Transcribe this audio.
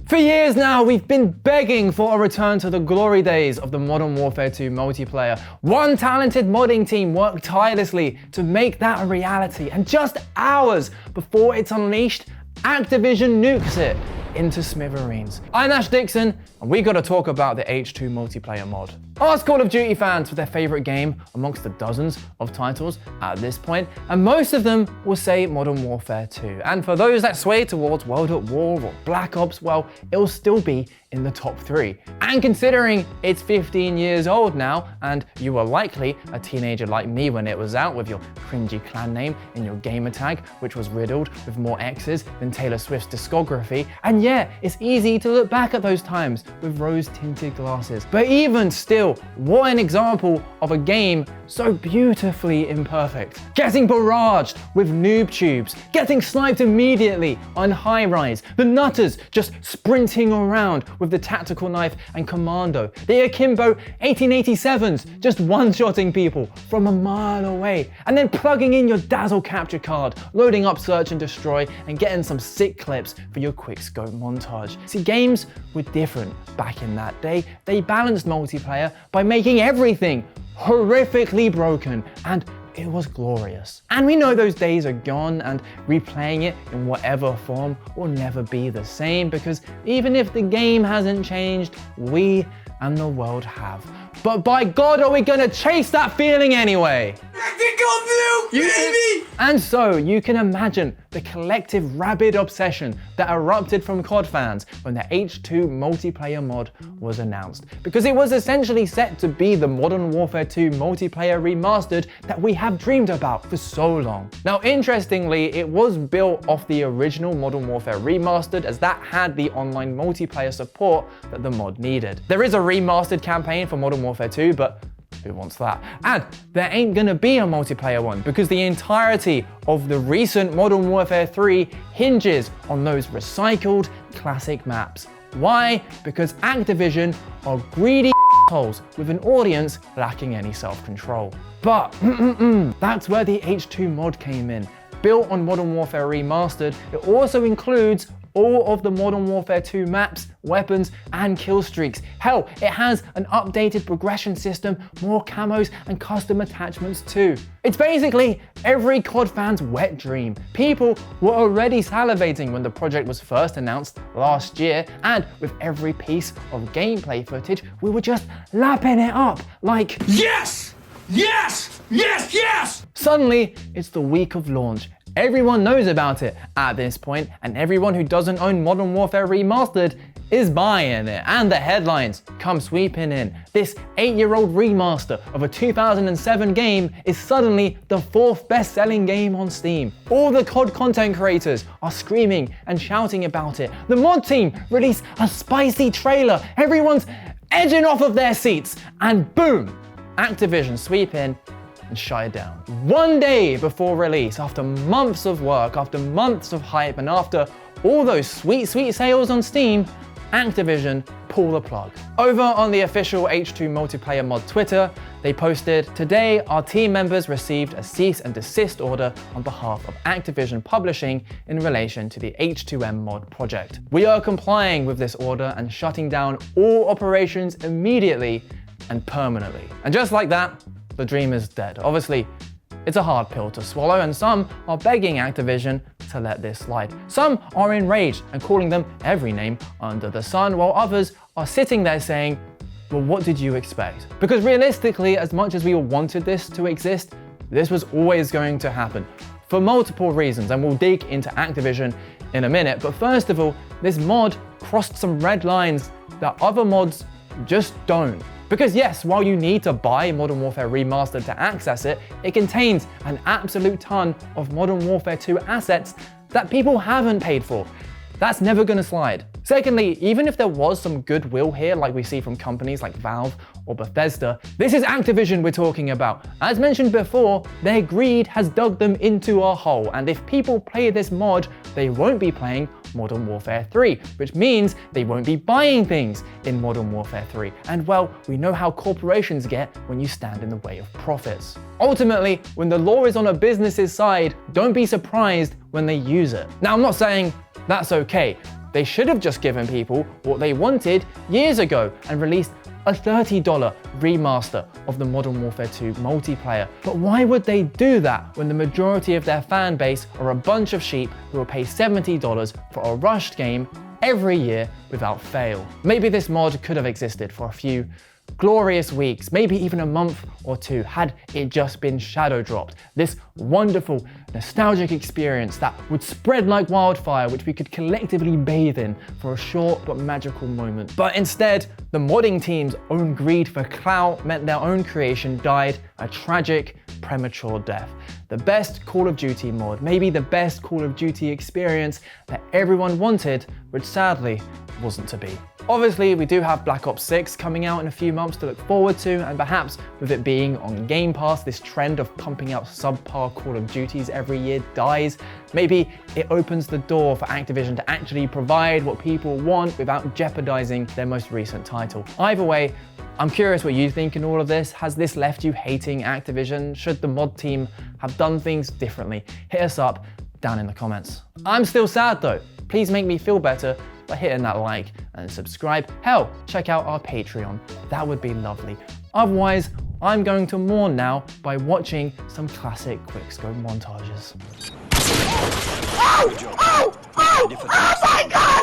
For years now, we've been begging for a return to the glory days of the Modern Warfare 2 multiplayer. One talented modding team worked tirelessly to make that a reality, and just hours before it's unleashed, Activision nukes it into smithereens. I'm Ash Dixon, and we gotta talk about the H2 multiplayer mod. Ask Call of Duty fans for their favorite game amongst the dozens of titles at this point, and most of them will say Modern Warfare 2. And for those that sway towards World at War or Black Ops, well, it'll still be in the top 3. And considering it's 15 years old now, and you were likely a teenager like me when it was out with your cringy clan name in your gamer tag, which was riddled with more X's than Taylor Swift's discography, and yeah, it's easy to look back at those times with rose-tinted glasses. But even still, what an example of a game so beautifully imperfect. Getting barraged with noob tubes, getting sniped immediately on high rise, the nutters just sprinting around with the tactical knife and commando, the akimbo 1887s just one-shotting people from a mile away, and then plugging in your dazzle capture card, loading up search and destroy, and getting some sick clips for your quick scope montage. See, games were different back in that day. They balanced multiplayer by making everything horrifically broken, and it was glorious. And we know those days are gone, and replaying it in whatever form will never be the same, because even if the game hasn't changed, we and the world have. But by God, are we gonna chase that feeling anyway? Tactical blue, baby! And so you can imagine the collective rabid obsession that erupted from COD fans when the H2 multiplayer mod was announced, because it was essentially set to be the Modern Warfare 2 multiplayer remastered that we have dreamed about for so long. Now, interestingly, it was built off the original Modern Warfare remastered, as that had the online multiplayer support that the mod needed. There is a remastered campaign for Modern Warfare 2, but who wants that? And there ain't gonna be a multiplayer one, because the entirety of the recent Modern Warfare 3 hinges on those recycled classic maps. Why? Because Activision are greedy holes with an audience lacking any self-control. But that's where the H2 mod came in. Built on Modern Warfare Remastered, it also includes all of the Modern Warfare 2 maps, weapons, and kill streaks. Hell, it has an updated progression system, more camos, and custom attachments too. It's basically every COD fan's wet dream. People were already salivating when the project was first announced last year, and with every piece of gameplay footage, we were just lapping it up like, yes! Yes! Yes! Yes! Suddenly, it's the week of launch. Everyone knows about it at this point, and everyone who doesn't own Modern Warfare Remastered is buying it, and the headlines come sweeping in. This 8-year-old remaster of a 2007 game is suddenly the 4th best-selling game on Steam. All the COD content creators are screaming and shouting about it. The mod team released a spicy trailer. Everyone's edging off of their seats, and boom, Activision sweep in and shut it down. One day before release, after months of work, after months of hype, and after all those sweet sales on Steam, Activision pull the plug. Over on the official H2 multiplayer mod Twitter, they posted, "Today, our team members received a cease and desist order on behalf of Activision Publishing in relation to the H2M mod project. We are complying with this order and shutting down all operations immediately and permanently." And just like that, the dream is dead. Obviously, it's a hard pill to swallow, and some are begging Activision to let this slide. Some are enraged and calling them every name under the sun, while others are sitting there saying, well, what did you expect? Because realistically, as much as we all wanted this to exist, this was always going to happen for multiple reasons, and we'll dig into Activision in a minute. But first of all, this mod crossed some red lines that other mods just don't. Because yes, while you need to buy Modern Warfare Remastered to access it, it contains an absolute ton of Modern Warfare 2 assets that people haven't paid for. That's never gonna slide. Secondly, even if there was some goodwill here, like we see from companies like Valve or Bethesda, this is Activision we're talking about. As mentioned before, their greed has dug them into a hole, and if people play this mod, they won't be playing Modern Warfare 3, which means they won't be buying things in Modern Warfare 3. And well, we know how corporations get when you stand in the way of profits. Ultimately, when the law is on a business's side, don't be surprised when they use it. Now, I'm not saying that's okay. They should have just given people what they wanted years ago and released a $30 remaster of the Modern Warfare 2 multiplayer. But why would they do that when the majority of their fan base are a bunch of sheep who will pay $70 for a rushed game every year without fail? Maybe this mod could have existed for a few glorious weeks, maybe even a month or two, had it just been shadow dropped. This wonderful, nostalgic experience that would spread like wildfire, which we could collectively bathe in for a short but magical moment. But instead, the modding team's own greed for clout meant their own creation died a tragic, premature death. The best Call of Duty mod, maybe the best Call of Duty experience that everyone wanted, which sadly wasn't to be. Obviously, we do have Black Ops 6 coming out in a few months to look forward to, and perhaps with it being on Game Pass, this trend of pumping out subpar Call of Duties every year dies. Maybe it opens the door for Activision to actually provide what people want without jeopardizing their most recent title. Either way, I'm curious what you think in all of this. Has this left you hating Activision? Should the mod team have done things differently? Hit us up down in the comments. I'm still sad though. Please make me feel better by hitting that like and subscribe. Hell, check out our Patreon. That would be lovely. Otherwise, I'm going to mourn now by watching some classic quickscope montages. Oh my God!